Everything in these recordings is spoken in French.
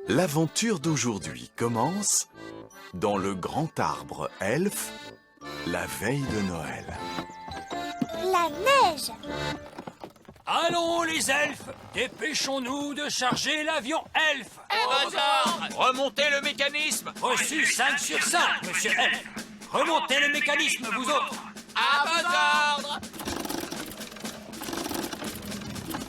L'aventure d'aujourd'hui commence dans le grand arbre elfe, la veille de Noël. La neige! Allons les elfes, dépêchons-nous de charger l'avion elfe. Remontez le mécanisme. Reçu 5 sur 5, monsieur elfe. Remontez le mécanisme, vous autres. À vos ordres.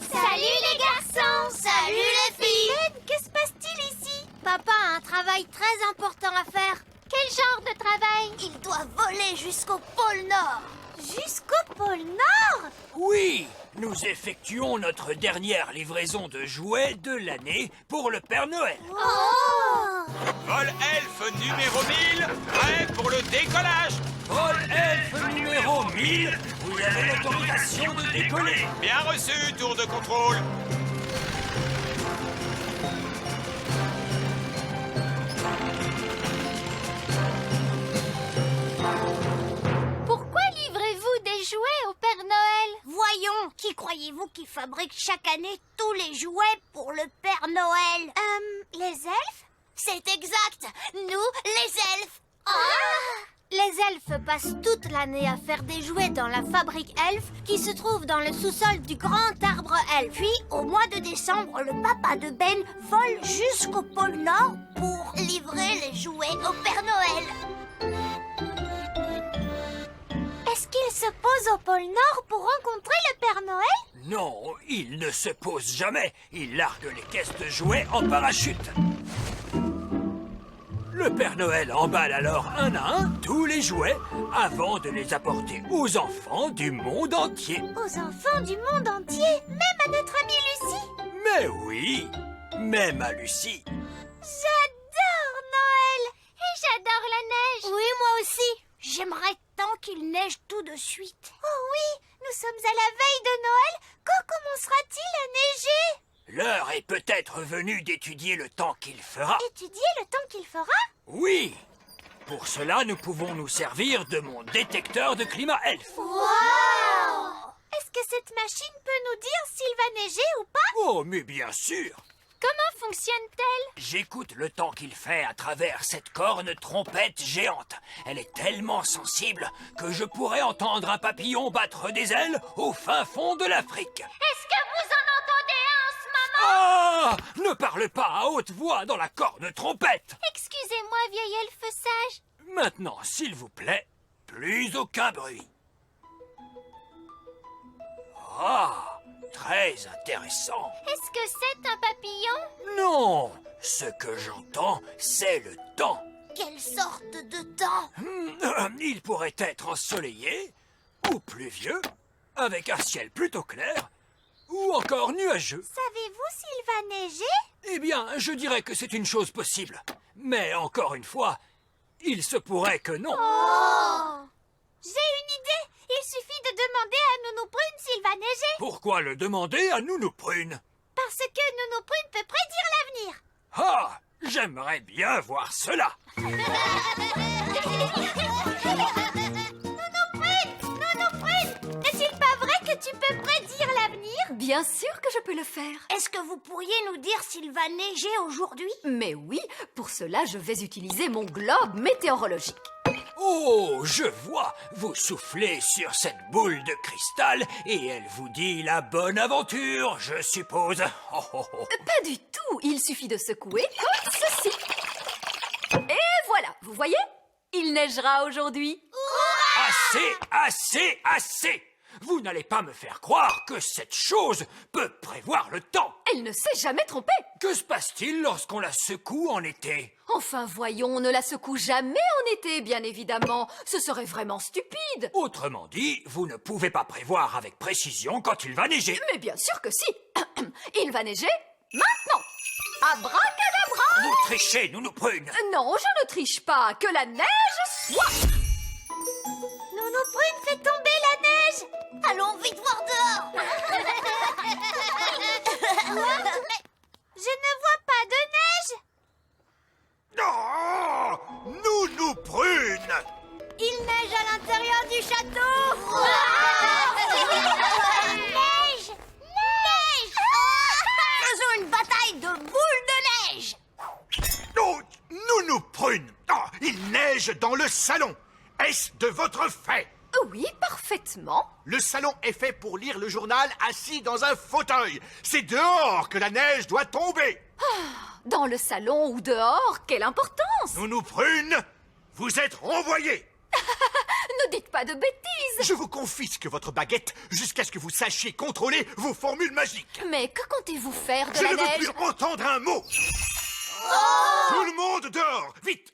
Salut les garçons! Salut les filles! Ben, que se passe-t-il ici? Papa a un travail très important à faire. Quel genre de travail? Il doit voler jusqu'au pôle Nord. Jusqu'au pôle Nord? Oui, nous effectuons notre dernière livraison de jouets de l'année pour le Père Noël. Oh! Vol elfe numéro 1000, prêt pour le décollage. Vol elfe numéro 1000, vous avez l'autorisation de décoller. Bien reçu, tour de contrôle. Pourquoi livrez-vous des jouets au Père Noël? Voyons, qui croyez-vous qui fabrique chaque année tous les jouets pour le Père Noël? Les elfes? C'est exact, nous, les elfes. Les elfes passent toute l'année à faire des jouets dans la fabrique elfe qui se trouve dans le sous-sol du grand arbre elfe. Puis, au mois de décembre, le papa de Ben vole jusqu'au pôle Nord pour livrer les jouets au Père Noël. Est-ce qu'il se pose au pôle Nord pour rencontrer le Père Noël? Non, il ne se pose jamais. Il largue les caisses de jouets en parachute. Le Père Noël emballe alors un à un tous les jouets avant de les apporter aux enfants du monde entier. Aux enfants du monde entier, même à notre amie Lucie? Mais oui, même à Lucie. J'adore Noël! Et j'adore la neige! Oui, moi aussi! J'aimerais tant qu'il neige tout de suite. Oh oui! Nous sommes à la veille de Noël! Quand commencera-t-il à neiger? L'heure est peut-être venue d'étudier le temps qu'il fera. Étudier le temps qu'il fera? Oui! Pour cela, nous pouvons nous servir de mon détecteur de climat elfe. Wow! Est-ce que cette machine peut nous dire s'il va neiger ou pas? Oh, mais bien sûr! Comment fonctionne-t-elle? J'écoute le temps qu'il fait à travers cette corne trompette géante. Elle est tellement sensible que je pourrais entendre un papillon battre des ailes au fin fond de l'Afrique. Est-ce que vous en entendez un en ce moment? Ah! Ne parle pas à haute voix dans la corne trompette. Excusez-moi, vieil elfe sage. Maintenant, s'il vous plaît, plus aucun bruit. Ah! Très intéressant. Est-ce que c'est un papillon? Non! Ce que j'entends, c'est le temps. Quelle sorte de temps? Il pourrait être ensoleillé, ou pluvieux, avec un ciel plutôt clair, ou encore nuageux. Savez-vous s'il va neiger? Eh bien, je dirais que c'est une chose possible. Mais encore une fois, il se pourrait que non. Oh! J'ai une idée! Il suffit de demander à Nounou Prune s'il va neiger. Pourquoi le demander à Nounou Prune? Parce que Nounou Prune peut prédire l'avenir. Ah! J'aimerais bien voir cela. Nounou Prune! N'est-il pas vrai que tu peux prédire l'avenir? Bien sûr que je peux le faire. Est-ce que vous pourriez nous dire s'il va neiger aujourd'hui? Mais oui, pour cela, je vais utiliser mon globe météorologique. Oh, je vois, vous soufflez sur cette boule de cristal et elle vous dit la bonne aventure, je suppose. Oh, oh, oh. Pas du tout, il suffit de secouer comme ceci. Et voilà, vous voyez? Il neigera aujourd'hui. Assez, assez, assez! Vous n'allez pas me faire croire que cette chose peut prévoir le temps. Elle ne s'est jamais trompée. Que se passe-t-il lorsqu'on la secoue en été? Enfin, voyons, on ne la secoue jamais en été, bien évidemment. Ce serait vraiment stupide. Autrement dit, vous ne pouvez pas prévoir avec précision quand il va neiger. Mais bien sûr que si. Il va neiger maintenant. Abracadabra! Vous trichez, Nounou Prune. Non, je ne triche pas. Que la neige soit. Nounou Prune fait tomber la neige. Allons vite voir dehors. Je ne vois pas de neige. Oh, Nounou Prune! Il neige à l'intérieur du château. Neige! Neige! Faisons une bataille de boules de neige. Il neige dans le salon. Est-ce de votre fait? Oui, parfaitement. Le salon est fait pour lire le journal assis dans un fauteuil. C'est dehors que la neige doit tomber. Dans le salon ou dehors, quelle importance! Nounou Prune, vous êtes renvoyée. Ne dites pas de bêtises! Je vous confisque votre baguette jusqu'à ce que vous sachiez contrôler vos formules magiques. Mais que comptez-vous faire de Je la ne veux neige? plus entendre un mot. Tout le monde dehors, vite.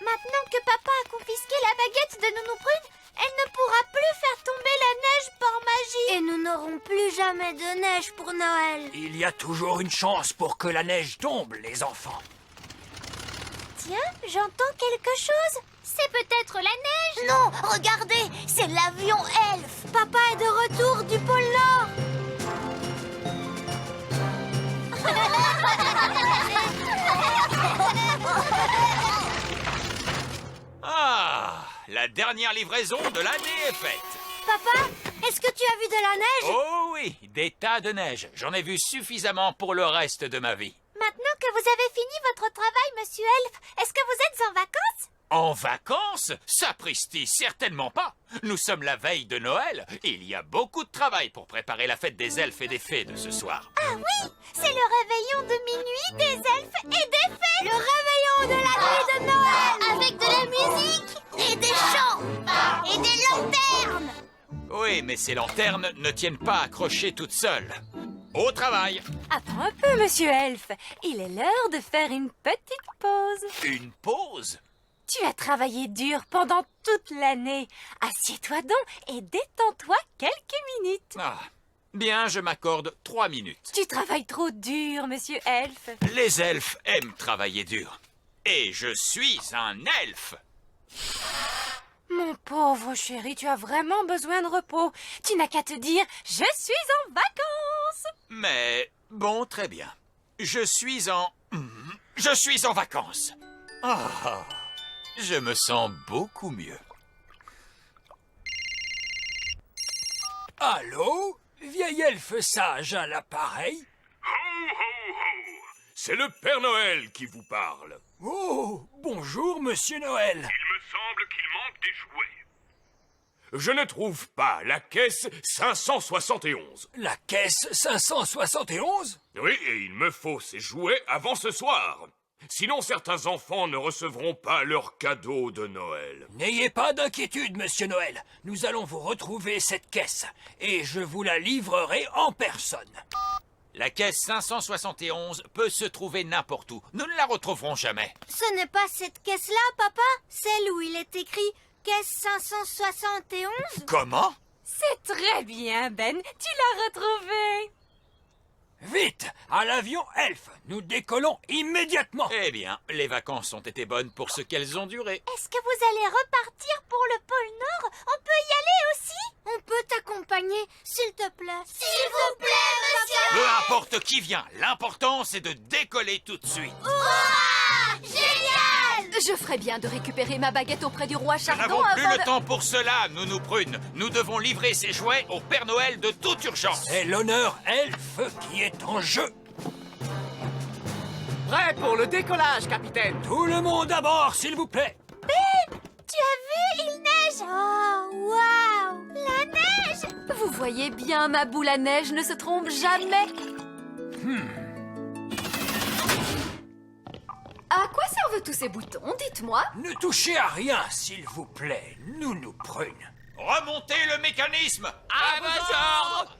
Maintenant que papa a confisqué la baguette de Nounou Prune, elle ne pourra plus faire tomber la neige par magie. Et nous n'aurons plus jamais de neige pour Noël. Il y a toujours une chance pour que la neige tombe, les enfants. Tiens, j'entends quelque chose. C'est peut-être la neige. Non, regardez, c'est l'avion Elf. Papa est de retour du pôle Nord. Ah, la dernière livraison de l'année est faite. Papa, est-ce que tu as vu de la neige? Oh oui, des tas de neige. J'en ai vu suffisamment pour le reste de ma vie. Maintenant que vous avez fini votre travail, monsieur Elf, est-ce que vous êtes en vacances? En vacances? Sapristi, certainement pas. Nous sommes la veille de Noël. Il y a beaucoup de travail pour préparer la fête des elfes et des fées de ce soir. Ah oui, c'est le réveillon de minuit des elfes et des fées. Le réveillon de la nuit de Noël. Avec de la musique et des chants et des lanternes. Oui, mais ces lanternes ne tiennent pas accrochées toutes seules. Au travail. Attends un peu, monsieur Elf. Il est l'heure de faire une petite pause. Une pause? Tu as travaillé dur pendant toute l'année. Assieds-toi donc et détends-toi quelques minutes. Ah, bien, je m'accorde 3 minutes. Tu travailles trop dur, monsieur Elf. Les elfes aiment travailler dur. Et je suis un elfe. Mon pauvre chéri, tu as vraiment besoin de repos. Tu n'as qu'à te dire « Je suis en vacances !» Mais, bon, très bien. Je suis en vacances. Ah, je me sens beaucoup mieux. Allô? Vieil elfe sage à l'appareil? C'est le Père Noël qui vous parle. Oh, bonjour, monsieur Noël. Il me semble qu'il manque des jouets. Je ne trouve pas la caisse 571. La caisse 571? Oui, et il me faut ces jouets avant ce soir. Sinon, certains enfants ne recevront pas leurs cadeaux de Noël. N'ayez pas d'inquiétude, monsieur Noël. Nous allons vous retrouver cette caisse. Et je vous la livrerai en personne. La caisse 571 peut se trouver n'importe où. Nous ne la retrouverons jamais. Ce n'est pas cette caisse-là, papa? Celle où il est écrit caisse 571? Comment? C'est très bien, Ben. Tu l'as retrouvé. Vite, à l'avion Elf. Nous décollons immédiatement. Eh bien, les vacances ont été bonnes pour ce qu'elles ont duré. Est-ce que vous allez repartir pour le pôle Nord? On peut y aller aussi? On peut t'accompagner, s'il te plaît. S'il vous plaît, monsieur! Peu importe qui vient, l'important c'est de décoller tout de suite. Ouah! Génial! Je ferais bien de récupérer ma baguette auprès du roi Nous Chardon n'avons plus avant le temps pour cela, Nounou Prune. Nous devons livrer ces jouets au Père Noël de toute urgence. C'est l'honneur Elf qui est en jeu. Prêt pour le décollage, capitaine. Tout le monde à bord, s'il vous plaît. Ben, tu as vu? Il neige! Oh, waouh! La neige! Vous voyez bien, ma boule à neige ne se trompe jamais. À quoi servent tous ces boutons, dites-moi? Ne touchez à rien, s'il vous plaît, Nounou Prune. Remontez le mécanisme. À vos ordres.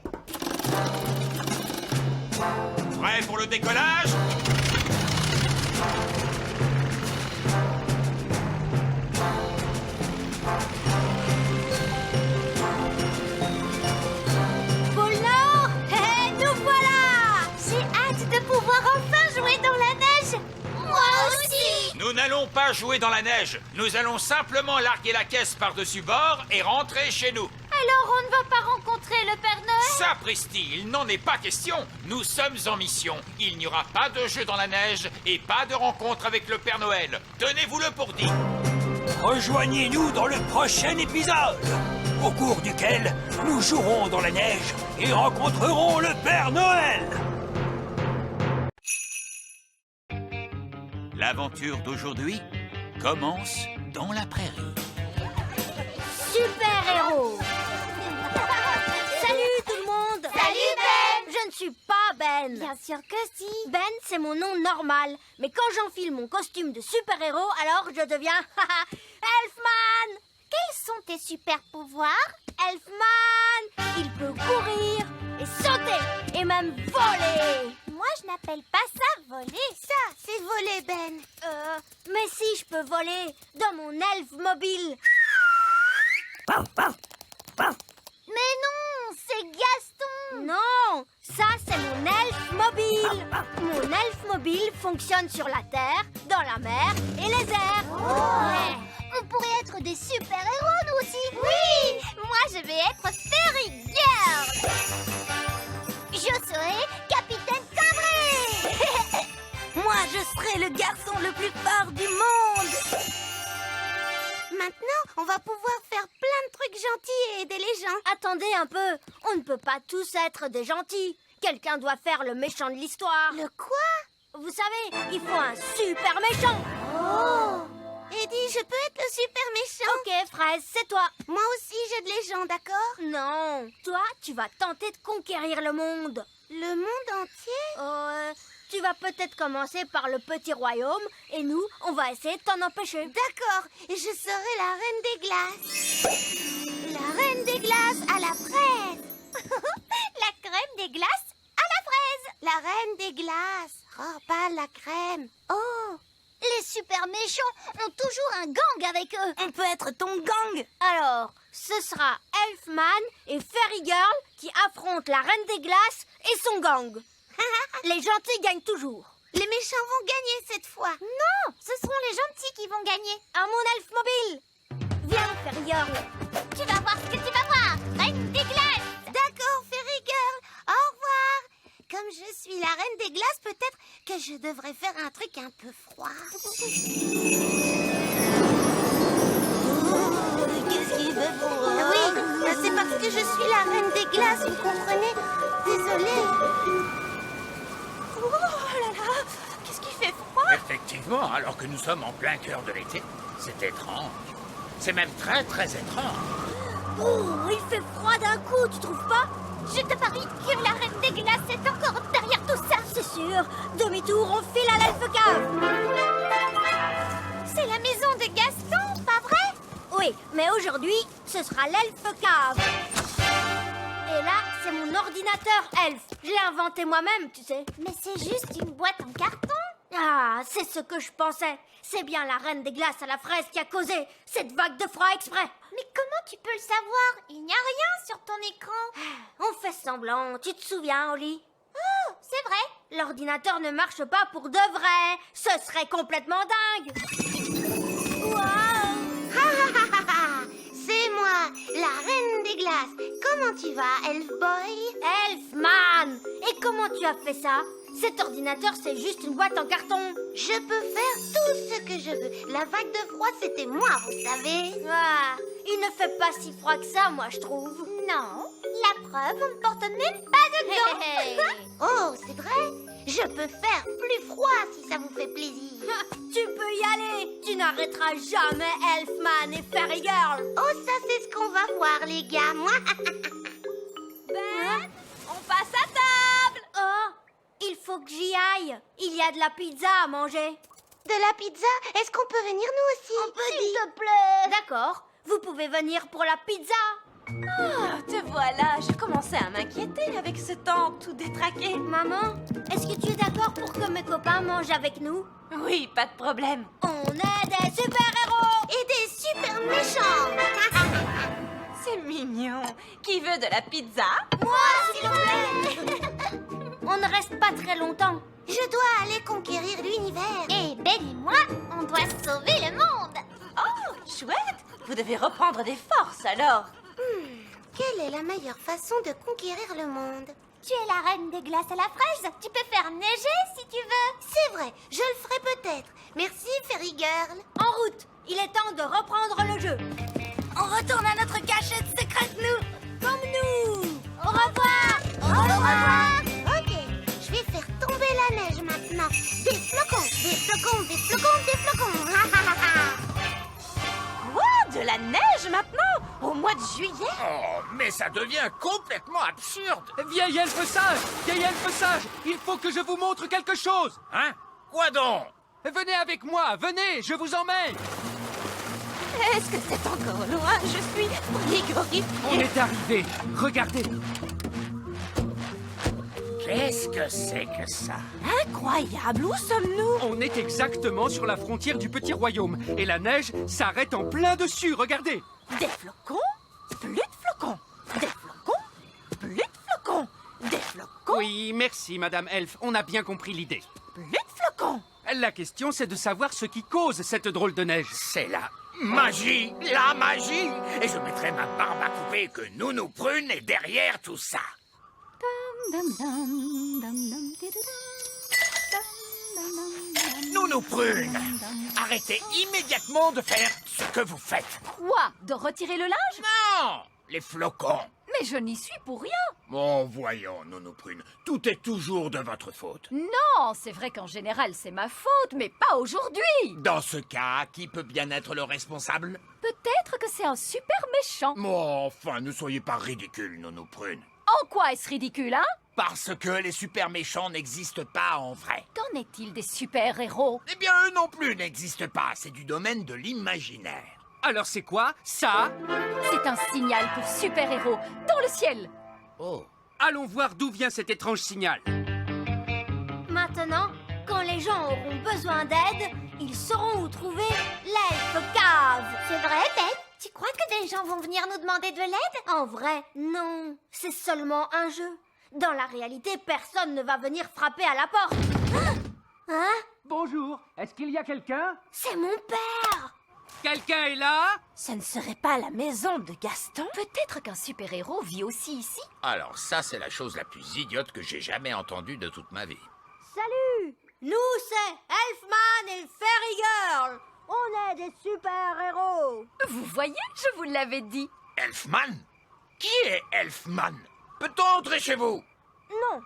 Prêt pour le décollage? Pôle Nord! Hé, nous voilà! J'ai hâte de pouvoir enfin jouer dans la neige! Moi aussi! Nous n'allons pas jouer dans la neige. Nous allons simplement larguer la caisse par-dessus bord et rentrer chez nous. Alors on ne va pas rencontrer le Père Noël? Sapristi, il n'en est pas question. Nous sommes en mission. Il n'y aura pas de jeu dans la neige et pas de rencontre avec le Père Noël. Tenez-vous-le pour dit. Rejoignez-nous dans le prochain épisode, au cours duquel nous jouerons dans la neige et rencontrerons le Père Noël. L'aventure d'aujourd'hui commence dans la prairie. Super-héros. Salut tout le monde. Salut Ben. Je ne suis pas Ben. Bien sûr que si. Ben, c'est mon nom normal. Mais quand j'enfile mon costume de super-héros, alors je deviens Elfman. Quels sont tes super-pouvoirs? Elfman, il peut courir et sauter et même voler. Moi, je n'appelle pas ça voler. Ça, c'est voler, Ben. Mais si, je peux voler dans mon elfe mobile. Mais non, c'est Gaston. Non, ça, c'est mon elfe mobile. Mon elfe mobile fonctionne sur la terre, dans la mer et les airs. Ouais. On pourrait être des super-héros, nous aussi. Oui, moi, je vais être Fairy Girl. Je serai Capitaine Cambré. Moi, je serai le garçon le plus fort du monde. Maintenant, on va pouvoir faire plein de trucs gentils et aider les gens. Attendez un peu, on ne peut pas tous être des gentils. Quelqu'un doit faire le méchant de l'histoire. Le quoi? Vous savez, il faut un super méchant. Oh! Eddie, je peux être le super méchant? Ok, Fraise, c'est toi. Moi aussi, j'aide les gens, d'accord? Non, toi, tu vas tenter de conquérir le monde. Le monde entier? Tu vas peut-être commencer par le petit royaume et nous, on va essayer de t'en empêcher. D'accord, et je serai la reine des glaces. La reine des glaces à la fraise. La crème des glaces à la fraise. La reine des glaces. Oh, pas la crème. Oh, les super méchants ont toujours un gang avec eux. On peut être ton gang. Alors, ce sera Elfman et Fairy Girl qui affrontent la reine des glaces et son gang. Les gentils gagnent toujours. Les méchants vont gagner cette fois. Non, ce seront les gentils qui vont gagner. À mon elfe mobile. Viens, Fairy Girl. Tu vas voir ce que tu vas voir. Reine des glaces. D'accord, Fairy Girl. Au revoir. Comme je suis la reine des glaces, peut-être que je devrais faire un truc un peu froid. Qu'est-ce qu'il veut pour... Oui, c'est parce que je suis la reine des glaces, vous comprenez? Désolée. Oh là là, qu'est-ce qui fait froid? Effectivement, alors que nous sommes en plein cœur de l'été, c'est étrange. C'est même très très étrange. Oh, il fait froid d'un coup, tu trouves pas? Je te parie que la reine des glaces est encore derrière tout ça. C'est sûr. Demi-tour, on file à l'elfe cave. C'est la maison de Gaston, pas vrai? Oui, mais aujourd'hui, ce sera l'elfe cave. Et là, c'est mon ordinateur elfe. Je l'ai inventé moi-même, tu sais. Mais c'est juste une boîte en carton. Ah, c'est ce que je pensais. C'est bien la reine des glaces à la fraise qui a causé cette vague de froid exprès. Mais comment tu peux le savoir? Il n'y a rien sur ton écran. On fait semblant. Tu te souviens, Oli? Oh, c'est vrai. L'ordinateur ne marche pas pour de vrai. Ce serait complètement dingue. Waouh! C'est moi, la reine des glaces. Comment tu vas, Elfboy? Elfman! Et comment tu as fait ça? Cet ordinateur, c'est juste une boîte en carton. Je peux faire tout ce que je veux. La vague de froid, c'était moi, vous savez. Ah, il ne fait pas si froid que ça, moi, je trouve. Non, la preuve, on ne porte même pas de gants. Oh, c'est vrai? Je peux faire plus froid si ça vous fait plaisir. Tu peux y aller. Tu n'arrêteras jamais Elfman et Fairy Girl. Oh, ça, c'est ce qu'on va voir, les gars. Moi. Ben, on passe à table. Oh, il faut que j'y aille. Il y a de la pizza à manger. De la pizza? Est-ce qu'on peut venir nous aussi? On peut, s'il te plaît. D'accord. Vous pouvez venir pour la pizza. Oh, te voilà. Je commençais à m'inquiéter avec ce temps tout détraqué. Maman, est-ce que tu es d'accord pour que mes copains mangent avec nous? Oui, pas de problème. On est des super-héros et des super méchants. C'est mignon. Qui veut de la pizza? Moi, s'il vous plaît. On ne reste pas très longtemps. Je dois aller conquérir l'univers. Et Ben et moi, on doit sauver le monde. Oh, chouette. Vous devez reprendre des forces alors. Quelle est la meilleure façon de conquérir le monde? Tu es la reine des glaces à la fraise. Tu peux faire neiger si tu veux. C'est vrai, je le ferai peut-être. Merci, Fairy Girl. En route, il est temps de reprendre le jeu. On retourne à notre cachette secrète, nous. Comme nous. Au revoir. Au revoir. Ok, je vais faire tomber la neige maintenant. Des flocons, des flocons, des flocons. mais ça devient complètement absurde. Vieil elfe sage, il faut que je vous montre quelque chose. Hein? Quoi donc? Venez avec moi, venez, je vous emmène. Est-ce que c'est encore loin? Je suis frigorifiée. On est arrivé, regardez. Qu'est-ce que c'est que ça? Incroyable, où sommes-nous? On est exactement sur la frontière du petit royaume. Et la neige s'arrête en plein dessus, regardez. Des flocons? Plus de flocons. Des flocons? Plus de flocons. Des flocons? Oui, merci, Madame Elfe, on a bien compris l'idée. Plus de flocons. La question, c'est de savoir ce qui cause cette drôle de neige. C'est la magie! La magie! Et je mettrai ma barbe à couper que Nounou Prune est derrière tout ça. Nounou Prune, arrêtez immédiatement de faire ce que vous faites. Quoi? De retirer le linge? Non! Les flocons. Mais je n'y suis pour rien. Bon, voyons, Nounou Prune, tout est toujours de votre faute. Non, c'est vrai qu'en général, c'est ma faute, mais pas aujourd'hui. Dans ce cas, qui peut bien être le responsable? Peut-être que c'est un super méchant. Bon, enfin, ne soyez pas ridicule, Nounou Prune. En quoi est-ce ridicule, hein? Parce que les super méchants n'existent pas en vrai. Qu'en est-il des super-héros? Eh bien, eux non plus n'existent pas, c'est du domaine de l'imaginaire. Alors c'est quoi, ça? C'est un signal pour super-héros dans le ciel. Oh. Allons voir d'où vient cet étrange signal. Maintenant, quand les gens auront besoin d'aide, ils sauront où trouver l'elfe cave. C'est vrai, Beth? Tu crois que des gens vont venir nous demander de l'aide? En vrai, non. C'est seulement un jeu. Dans la réalité, personne ne va venir frapper à la porte. Hein? Bonjour, est-ce qu'il y a quelqu'un? C'est mon père! Quelqu'un est là? Ce ne serait pas la maison de Gaston? Peut-être qu'un super-héros vit aussi ici. Alors ça, c'est la chose la plus idiote que j'ai jamais entendue de toute ma vie. Salut! Nous, c'est Elfman et Fairy Girl. On est des super-héros. Vous voyez, je vous l'avais dit. Elfman? Qui est Elfman? Peut-on entrer chez vous? Non.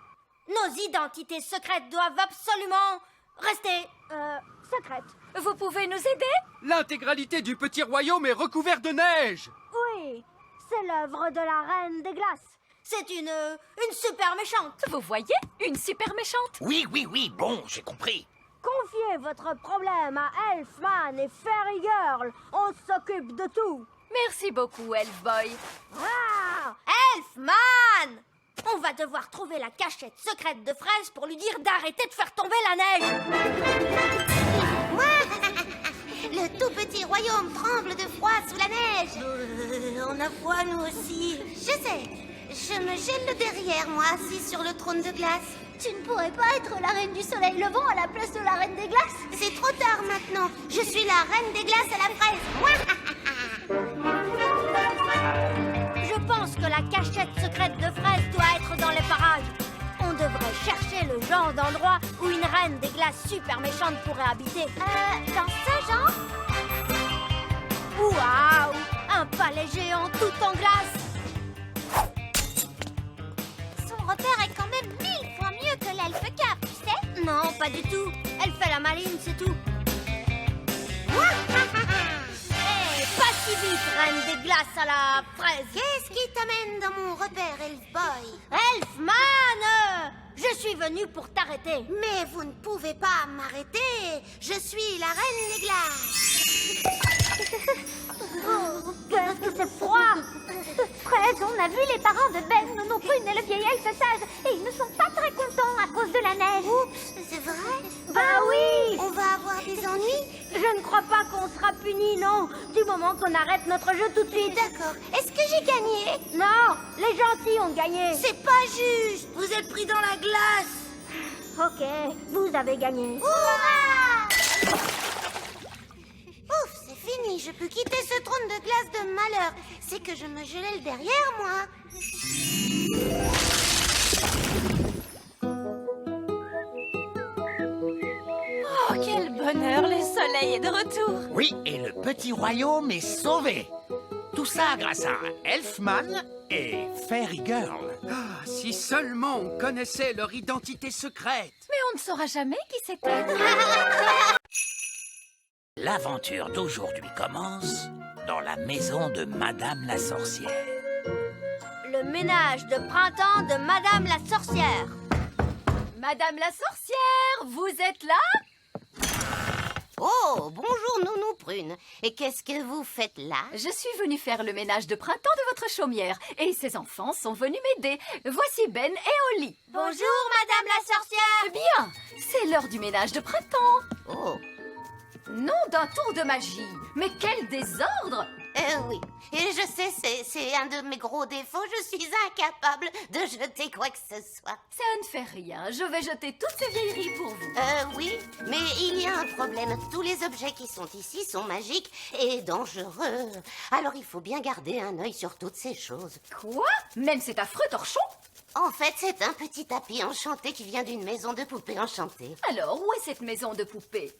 Nos identités secrètes doivent absolument rester, secrètes. Vous pouvez nous aider? L'intégralité du petit royaume est recouverte de neige. Oui, c'est l'œuvre de la Reine des Glaces. C'est une super méchante. Vous voyez, une super méchante. Oui, bon, j'ai compris. Confiez votre problème à Elfman et Fairy Girl. On s'occupe de tout. Merci beaucoup, Elfboy. Ah! Elfman! On va devoir trouver la cachette secrète de Fraise pour lui dire d'arrêter de faire tomber la neige. Le tout petit royaume tremble de froid sous la neige. On a froid, nous aussi. Je sais. Je me gèle le derrière, moi, assis sur le trône de glace. Tu ne pourrais pas être la reine du soleil levant à la place de la reine des glaces? C'est trop tard maintenant. Je suis la reine des glaces à la fraise. Je pense que la cachette secrète de Fraise doit être dans les parages. On devrait chercher le genre d'endroit où une reine des glaces super méchante pourrait habiter. Dans ce genre? Waouh! Un palais géant tout en glace! Son repère est quand même 1000 fois mieux que l'elfe cave, tu sais? Non, pas du tout. Elle fait la maline, c'est tout. Hey, pas si vite, reine des glaces à la fraise. Qu'est-ce qui t'amène dans mon repère, Elfboy? Elfman! Je suis venue pour t'arrêter. Mais vous ne pouvez pas m'arrêter. Je suis la reine des glaces. Oh, qu'est-ce que c'est froid! Fraise, on a vu les parents de Ben, Nounou Prune et le vieil elfe sage, et ils ne sont pas très contents à cause de la neige. Oups, c'est vrai? Bah oui! On va avoir des ennuis? Je ne crois pas qu'on sera punis, non, du moment qu'on arrête notre jeu tout de suite. D'accord. Est-ce que j'ai gagné? Non, les gentils ont gagné. C'est pas juste! Vous êtes pris dans la glace! Ok, vous avez gagné. Hurrah! Ouf, c'est fini, je peux quitter ce trône de glace de malheur. C'est que je me gelais le derrière, moi. Oh, quel bonheur, le soleil est de retour. Oui, et le petit royaume est sauvé. Tout ça grâce à Elfman et Fairy Girl. Ah, si seulement on connaissait leur identité secrète. Mais on ne saura jamais qui c'était. L'aventure d'aujourd'hui commence dans la maison de Madame la sorcière. le ménage de printemps de Madame la sorcière. Madame la sorcière, vous êtes là? Oh, bonjour Nounou Prune. Et qu'est-ce que vous faites là? Je suis venue faire le ménage de printemps de votre chaumière et ces enfants sont venus m'aider. Voici Ben et Oli. Bonjour Madame la sorcière. Bien, c'est l'heure du ménage de printemps. Oh, Non d'un tour de magie, mais quel désordre! oui. Et je sais, c'est un de mes gros défauts. Je suis incapable de jeter quoi que ce soit. Ça ne fait rien, je vais jeter toutes ces vieilleries pour vous. Oui, mais il y a un problème. Tous les objets qui sont ici sont magiques et dangereux. Alors il faut bien garder un œil sur toutes ces choses. Quoi? Même cet affreux torchon? En fait, c'est un petit tapis enchanté qui vient d'une maison de poupées enchantée. Alors, où est cette maison de poupées?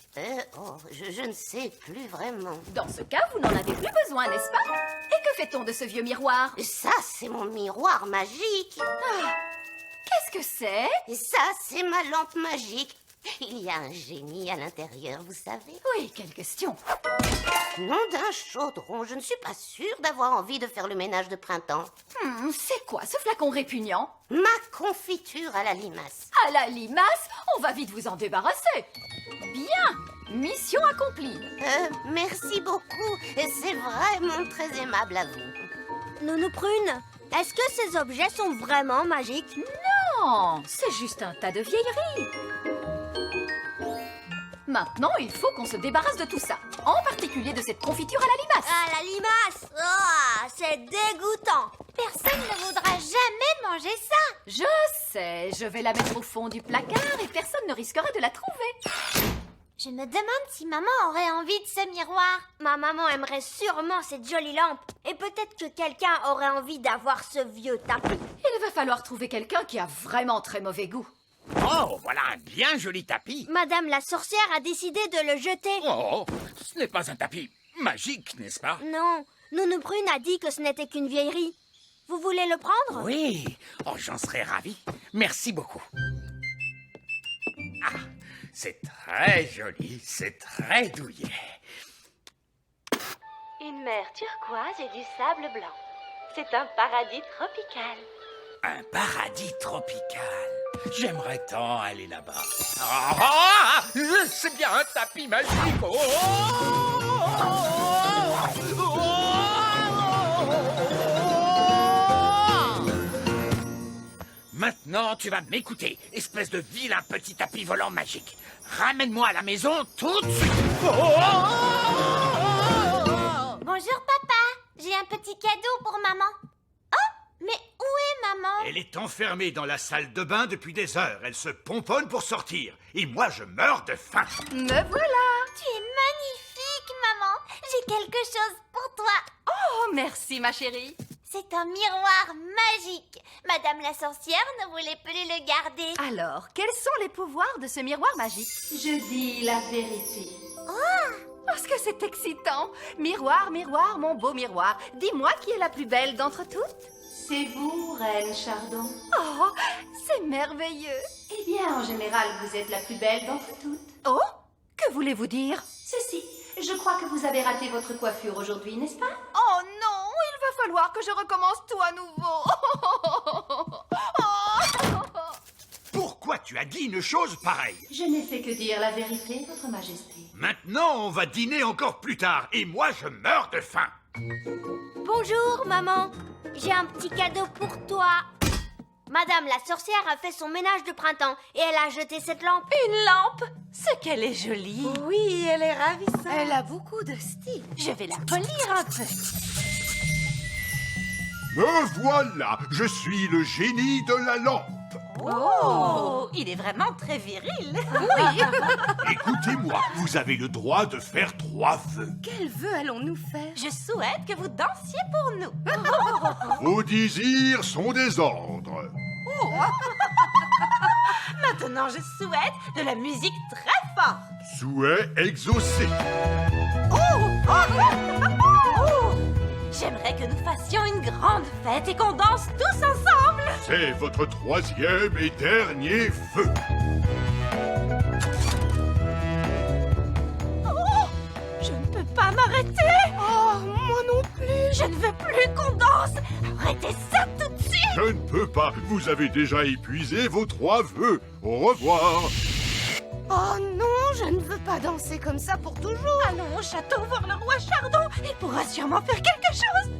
Je ne sais plus vraiment. Dans ce cas, vous n'en avez plus besoin, n'est-ce pas? Et que fait-on de ce vieux miroir? Ça, c'est mon miroir magique. Qu'est-ce que c'est? Ça, c'est ma lampe magique. Il y a un génie à l'intérieur, vous savez. Oui, quelle question. Nom d'un chaudron, je ne suis pas sûre d'avoir envie de faire le ménage de printemps. C'est quoi ce flacon répugnant? Ma confiture à la limace. À la limace, on va vite vous en débarrasser. Bien, mission accomplie. Merci beaucoup. C'est vraiment très aimable à vous. Nounou Prune, est-ce que ces objets sont vraiment magiques? Non, c'est juste un tas de vieilleries. Maintenant, il faut qu'on se débarrasse de tout ça. En particulier de cette confiture à la limace. À la limace? Oh, c'est dégoûtant. Personne ne voudra jamais manger ça. Je sais, je vais la mettre au fond du placard et personne ne risquera de la trouver. Je me demande si maman aurait envie de ce miroir. Ma maman aimerait sûrement cette jolie lampe. Et peut-être que quelqu'un aurait envie d'avoir ce vieux tapis. Il va falloir trouver quelqu'un qui a vraiment très mauvais goût. Oh, voilà un bien joli tapis. Madame la sorcière a décidé de le jeter. Oh, ce n'est pas un tapis magique, n'est-ce pas? Non, Nounou Prune a dit que ce n'était qu'une vieillerie. Vous voulez le prendre? Oui. Oh, j'en serais ravi. Merci beaucoup. Ah, c'est très joli, c'est très douillet. Une mer turquoise et du sable blanc. C'est un paradis tropical. Un paradis tropical. J'aimerais tant aller là-bas. Ah, c'est bien un tapis magique. Oh, maintenant, tu vas m'écouter, espèce de vilain petit tapis volant magique. Ramène-moi à la maison tout de suite. Bonjour papa, j'ai un petit cadeau pour maman. Oh, mais où est maman? Elle est enfermée dans la salle de bain depuis des heures. Elle se pomponne pour sortir. Et moi, je meurs de faim. Me voilà. Tu es magnifique maman. J'ai quelque chose pour toi. Oh, merci ma chérie. C'est un miroir magique. Madame la sorcière ne voulait plus le garder. Alors, quels sont les pouvoirs de ce miroir magique? Je dis la vérité. Parce que c'est excitant. Miroir, miroir, mon beau miroir. Dis-moi qui est la plus belle d'entre toutes. C'est vous, Reine Chardon. Oh, c'est merveilleux. Eh bien, en général, vous êtes la plus belle d'entre toutes. Oh, que voulez-vous dire? Ceci, je crois que vous avez raté votre coiffure aujourd'hui, n'est-ce pas? Oh non, il va falloir que je recommence tout à nouveau. Pourquoi tu as dit une chose pareille? Je n'ai fait que dire la vérité, Votre Majesté. Maintenant, on va dîner encore plus tard. Et moi, je meurs de faim. Bonjour maman, j'ai un petit cadeau pour toi. Madame la sorcière a fait son ménage de printemps et elle a jeté cette lampe. Une lampe? C'est qu'elle est jolie. Oui, elle est ravissante. Elle a beaucoup de style. Je vais la polir un peu. Me voilà, je suis le génie de la lampe. Oh, il est vraiment très viril. Écoutez-moi, vous avez le droit de faire 3 vœux. Quel vœu allons-nous faire? Je souhaite que vous dansiez pour nous. Vos désirs sont des ordres. Maintenant, je souhaite de la musique très forte. Souhait exaucé. J'aimerais que nous fassions une grande fête et qu'on danse tous ensemble. C'est votre 3e et dernier vœu. Je ne peux pas m'arrêter. Oh, moi non plus. Je ne veux plus qu'on danse. Arrêtez ça tout de suite. Je ne peux pas. Vous avez déjà épuisé vos 3 vœux. Au revoir. Oh non, je ne veux pas danser comme ça pour toujours. Allons au château voir le roi Chardon. Il pourra sûrement faire quelque chose.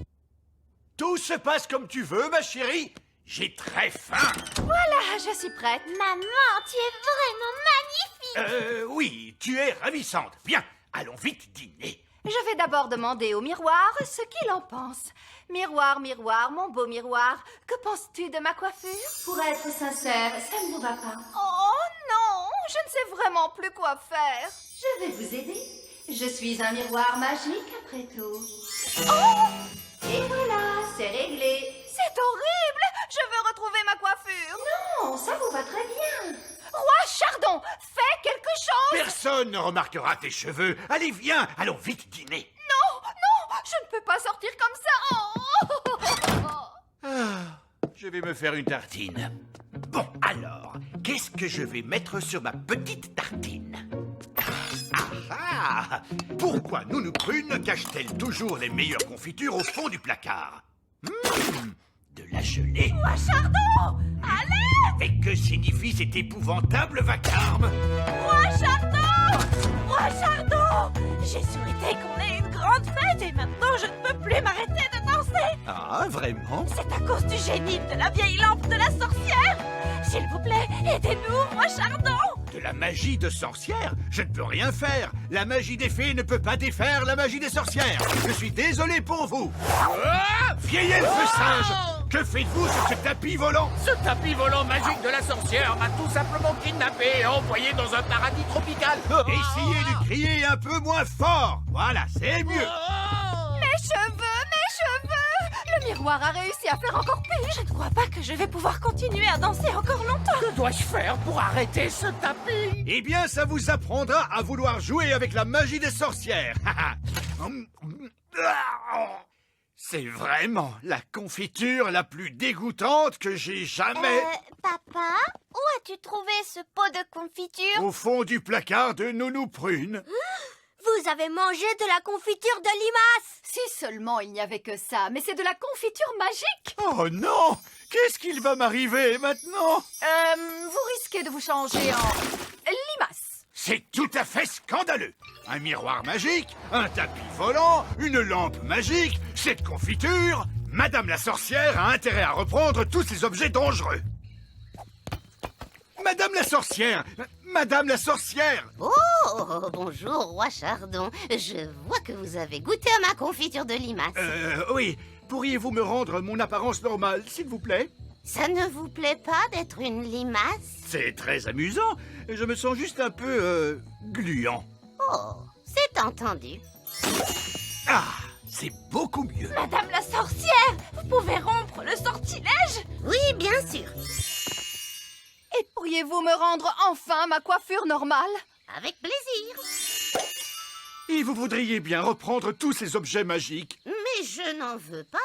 Tout se passe comme tu veux, ma chérie. J'ai très faim. Voilà, je suis prête. Maman, tu es vraiment magnifique. Oui, tu es ravissante. Viens, allons vite dîner. Je vais d'abord demander au miroir ce qu'il en pense. Miroir, miroir, mon beau miroir, que penses-tu de ma coiffure? Pour être sincère, ça ne vous va pas. Oh non, je ne sais vraiment plus quoi faire. Je vais vous aider. Je suis un miroir magique après tout. Oh! Et voilà, c'est réglé. C'est horrible! Je veux retrouver ma coiffure. Non, ça vous va très bien. Roi Chardon, fais quelque chose! Personne ne remarquera tes cheveux. Allez, viens, allons vite dîner. Non, non, je ne peux pas sortir comme ça. Je vais me faire une tartine. Bon, alors, qu'est-ce que je vais mettre sur ma petite tartine? Ah! Pourquoi Nounou Prune cache-t-elle toujours les meilleures confitures au fond du placard? De la gelée. Roi Chardon, allez! Et que signifie cet épouvantable vacarme? Roi Chardon! Roi Chardon! J'ai souhaité qu'on ait une grande fête et maintenant je ne peux plus m'arrêter de danser! Ah, vraiment? C'est à cause du génie de la vieille lampe de la sorcière! S'il vous plaît, aidez-nous, Roi Chardon! De la magie de sorcière? Je ne peux rien faire. La magie des fées ne peut pas défaire la magie des sorcières. Je suis désolé pour vous. Vieil elfe singe! Que faites-vous sur ce tapis volant? Ce tapis volant magique de la sorcière m'a tout simplement kidnappé et envoyé dans un paradis tropical. Essayez de crier un peu moins fort. Voilà, c'est mieux. Mes cheveux, mes cheveux! Le miroir a réussi à faire encore pire. Je ne crois pas que je vais pouvoir continuer à danser encore longtemps. Que dois-je faire pour arrêter ce tapis? Eh bien, ça vous apprendra à vouloir jouer avec la magie des sorcières. C'est vraiment la confiture la plus dégoûtante que j'ai jamais... Papa, où as-tu trouvé ce pot de confiture? Au fond du placard de Nounou Prune. Vous avez mangé de la confiture de limace! Si seulement il n'y avait que ça, mais c'est de la confiture magique. Oh non! Qu'est-ce qu'il va m'arriver maintenant? Vous risquez de vous changer en limace. C'est tout à fait scandaleux! Un miroir magique, un tapis volant, une lampe magique, cette confiture... Madame la sorcière a intérêt à reprendre tous ces objets dangereux. Madame la sorcière! Madame la sorcière! Oh, bonjour, Roi Chardon. Je vois que vous avez goûté à ma confiture de limace. Oui. Pourriez-vous me rendre mon apparence normale, s'il vous plaît? Ça ne vous plaît pas d'être une limace? C'est très amusant. Je me sens juste un peu, gluant. Oh, c'est entendu. Ah, c'est beaucoup mieux. Madame la sorcière, vous pouvez rompre le sortilège? Oui, bien sûr. Et pourriez-vous me rendre enfin ma coiffure normale? Avec plaisir. Et vous voudriez bien reprendre tous ces objets magiques? Mais je n'en veux pas.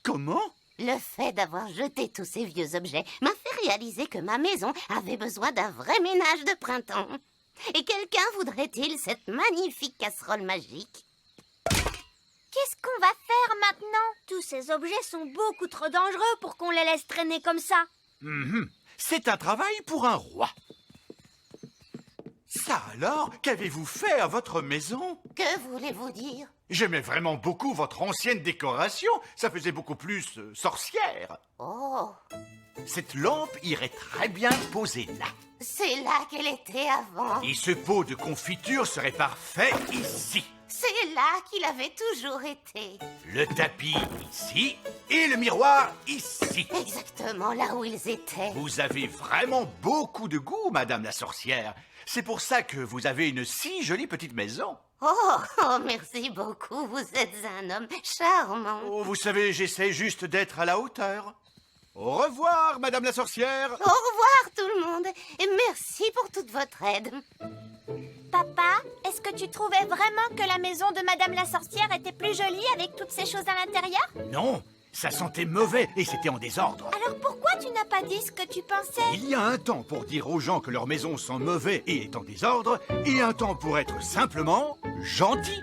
Comment? Le fait d'avoir jeté tous ces vieux objets m'a fait réaliser que ma maison avait besoin d'un vrai ménage de printemps. Et quelqu'un voudrait-il cette magnifique casserole magique? Qu'est-ce qu'on va faire maintenant? Tous ces objets sont beaucoup trop dangereux pour qu'on les laisse traîner comme ça. C'est un travail pour un roi. Ça alors, qu'avez-vous fait à votre maison? Que voulez-vous dire? J'aimais vraiment beaucoup votre ancienne décoration. Ça faisait beaucoup plus sorcière. Oh, Cette lampe irait très bien posée là. c'est là qu'elle était avant. Et ce pot de confiture serait parfait ici. C'est là qu'il avait toujours été. Le tapis ici et le miroir ici. Exactement là où ils étaient. Vous avez vraiment beaucoup de goût, Madame la sorcière. C'est pour ça que vous avez une si jolie petite maison. Oh, merci beaucoup. Vous êtes un homme charmant. Oh, vous savez, j'essaie juste d'être à la hauteur. Au revoir, Madame la sorcière. Au revoir tout le monde. Et merci pour toute votre aide. Papa, est-ce que tu trouvais vraiment que la maison de Madame la sorcière était plus jolie avec toutes ces choses à l'intérieur? Non, ça sentait mauvais et c'était en désordre. Alors pourquoi tu n'as pas dit ce que tu pensais? Il y a un temps pour dire aux gens que leur maison sent mauvais et est en désordre, et un temps pour être simplement gentil.